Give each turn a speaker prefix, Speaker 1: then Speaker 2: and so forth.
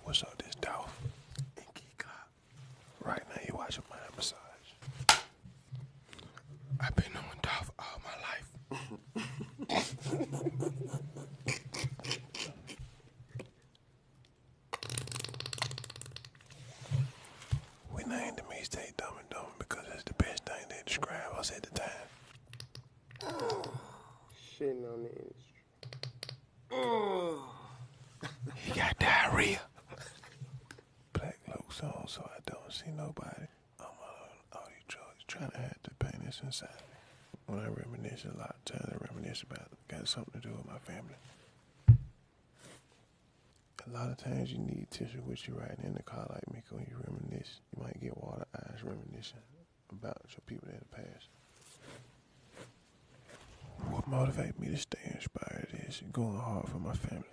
Speaker 1: What's up, this Dolph?
Speaker 2: And Glock.
Speaker 1: Right now you watching my massage.
Speaker 2: I've been on Dolph all my life.
Speaker 1: We named the mixtape Dumb and Dumb because it's the best thing they describe us at the time.
Speaker 2: Shitting on the industry.
Speaker 1: He got diarrhea. Black Luke's on, so I don't see nobody. I'm on all these drugs, trying to have the pain that's inside me. When I reminisce a lot of times, I reminisce about it. Got something to do with my family. A lot of times you need tissue with you riding in the car like me when you reminisce. You might get water eyes reminiscing about your people in the past. What motivates me to stay inspired is going hard for my family.